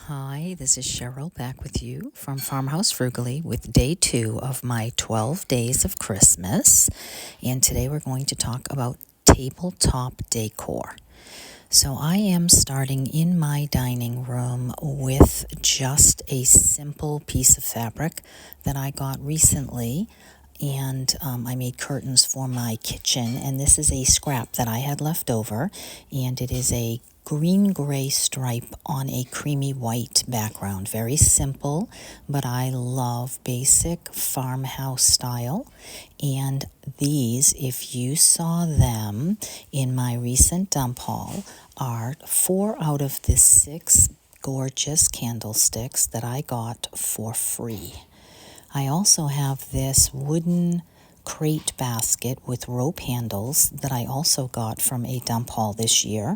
Hi, this is Cheryl back with you from Farmhouse Frugally with day 2 of my 12 days of Christmas. And today we're going to talk about tabletop decor. So I am starting in my dining room with just a simple piece of fabric that I got recently. And I made curtains for my kitchen, and this is a scrap that I had left over, and it is a green-gray stripe on a creamy white background. Very simple, but I love basic farmhouse style. And these, if you saw them in my recent dump haul, are 4 out of the 6 gorgeous candlesticks that I got for free. I also have this wooden crate basket with rope handles that I also got from a dump haul this year,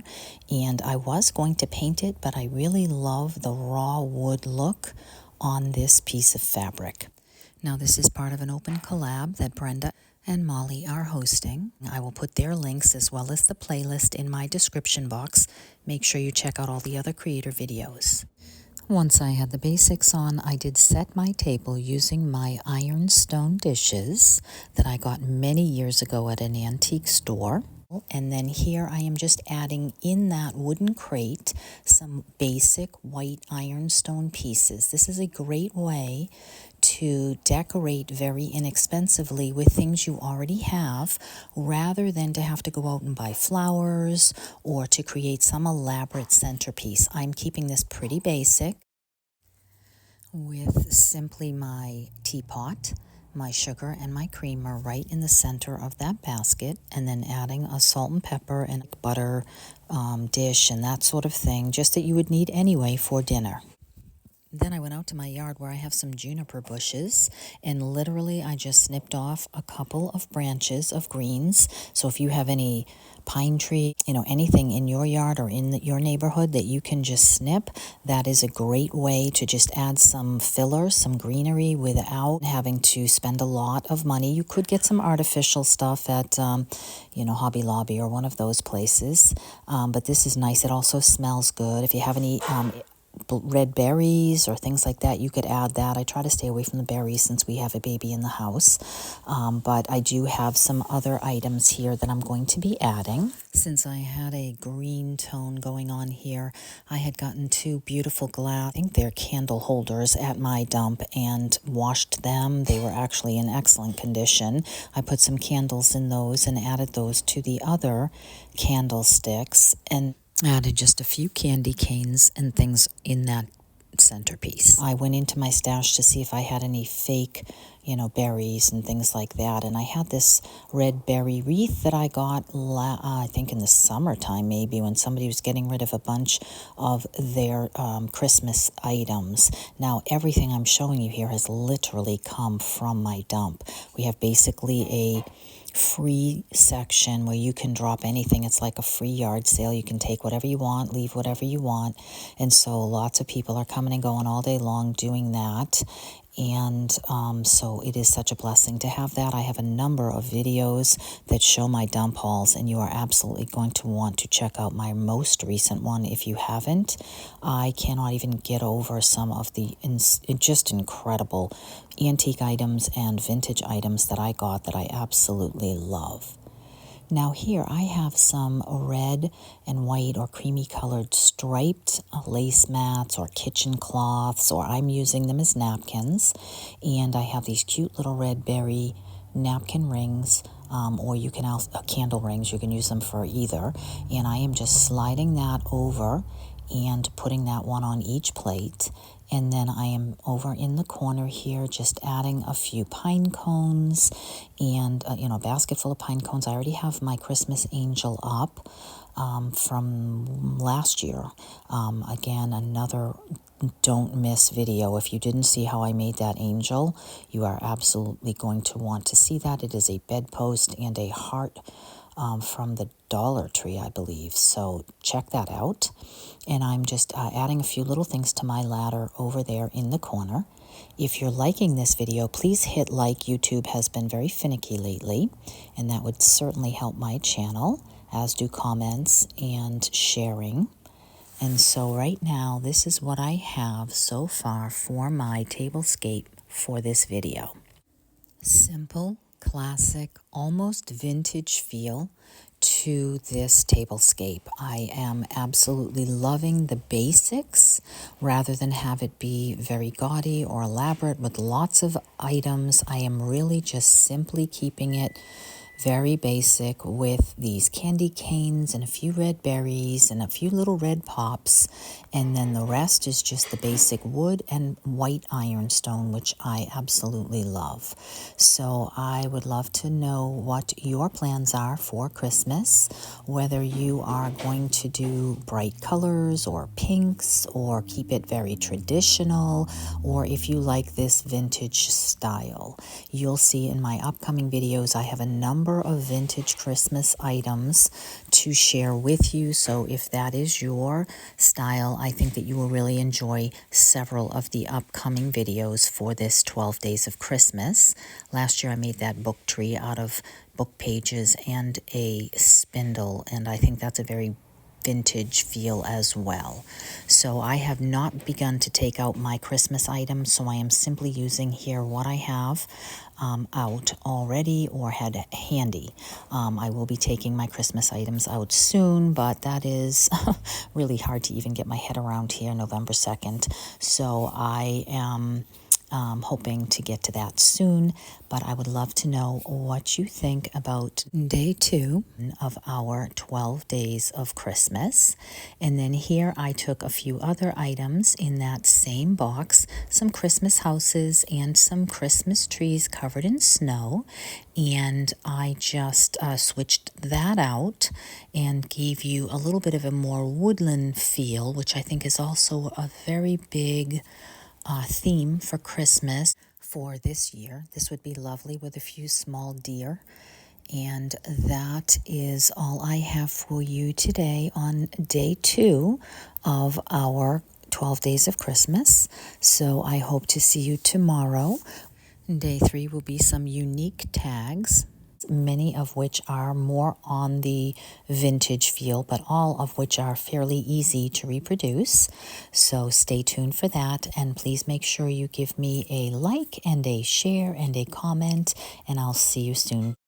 and I was going to paint it, but I really love the raw wood look on this piece of fabric. Now, this is part of an open collab that Brenda and Molly are hosting. I will put their links as well as the playlist in my description box. Make sure you check out all the other creator videos. Once I had the basics on, I did set my table using my ironstone dishes that I got many years ago at an antique store. And then here I am just adding in that wooden crate some basic white ironstone pieces. This is a great way to decorate very inexpensively with things you already have, rather than to have to go out and buy flowers or to create some elaborate centerpiece. I'm keeping this pretty basic with simply my teapot, my sugar, and my creamer right in the center of that basket, and then adding a salt and pepper and butter dish and that sort of thing, just that you would need anyway for dinner. Then I went out to my yard where I have some juniper bushes, and literally I just snipped off a couple of branches of greens. So if you have any pine tree, anything in your yard or in your neighborhood that you can just snip, that is a great way to just add some filler, some greenery without having to spend a lot of money. You could get some artificial stuff at, Hobby Lobby or one of those places, but this is nice. It also smells good. If you have any red berries or things like that, you could add that. I try to stay away from the berries since we have a baby in the house, but I do have some other items here that I'm going to be adding. Since I had a green tone going on here, I had gotten 2 beautiful glass, I think they're candle holders, at my dump and washed them. They were actually in excellent condition. I put some candles in those and added those to the other candlesticks, and added just a few candy canes and things in that centerpiece. I went into my stash to see if I had any fake, berries and things like that. And I had this red berry wreath that I got, I think in the summertime, maybe, when somebody was getting rid of a bunch of their Christmas items. Now, everything I'm showing you here has literally come from my dump. We have basically a free section where you can drop anything. It's like a free yard sale. You can take whatever you want, leave whatever you want. And so lots of people are coming and going all day long doing that. And so it is such a blessing to have that. I have a number of videos that show my dump hauls, and you are absolutely going to want to check out my most recent one if you haven't. I cannot even get over some of the just incredible antique items and vintage items that I got that I absolutely love. Now here I have some red and white or creamy colored striped lace mats or kitchen cloths, or I'm using them as napkins. And I have these cute little red berry napkin rings, or you can also candle rings. You can use them for either. And I am just sliding that over and putting that one on each plate. And then I am over in the corner here just adding a few pine cones and, a basket full of pine cones. I already have my Christmas angel up from last year. Again, another don't miss video. If you didn't see how I made that angel, you are absolutely going to want to see that. It is a bedpost and a heart from the Dollar Tree, I believe. So check that out. And I'm just adding a few little things to my ladder over there in the corner. If you're liking this video, please hit like. YouTube has been very finicky lately, and that would certainly help my channel, as do comments and sharing. And so right now, this is what I have so far for my tablescape for this video. Simple, classic, almost vintage feel to this tablescape. I am absolutely loving the basics rather than have it be very gaudy or elaborate with lots of items. I am really just simply keeping it very basic with these candy canes and a few red berries and a few little red pops, and then the rest is just the basic wood and white ironstone, which I absolutely love. So I would love to know what your plans are for Christmas, whether you are going to do bright colors or pinks or keep it very traditional, or if you like this vintage style. You'll see in my upcoming videos I have a number of vintage Christmas items to share with you, so if that is your style, I think that you will really enjoy several of the upcoming videos for this 12 Days of Christmas. Last year I made that book tree out of book pages and a spindle, and I think that's a very vintage feel as well. So I have not begun to take out my Christmas items, so I am simply using here what I have out already or had handy. I will be taking my Christmas items out soon, but that is really hard to even get my head around here, November 2nd. So I am hoping to get to that soon, but I would love to know what you think about day 2 of our 12 days of Christmas. And then here I took a few other items in that same box, some Christmas houses and some Christmas trees covered in snow, and I just switched that out and gave you a little bit of a more woodland feel, which I think is also a very big theme for Christmas for this year. This would be lovely with a few small deer. And that is all I have for you today on day 2 of our 12 Days of Christmas. So I hope to see you tomorrow. Day 3 will be some unique tags, many of which are more on the vintage feel, but all of which are fairly easy to reproduce. So stay tuned for that, and please make sure you give me a like and a share and a comment, and I'll see you soon.